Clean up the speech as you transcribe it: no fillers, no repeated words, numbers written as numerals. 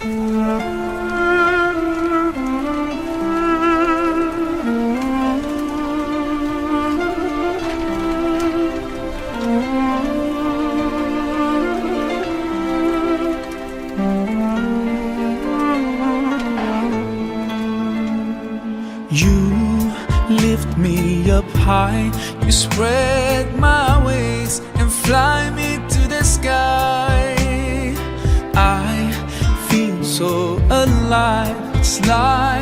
You lift me up high, you spread my wings and fly me to the sky. I feel so alive, it's like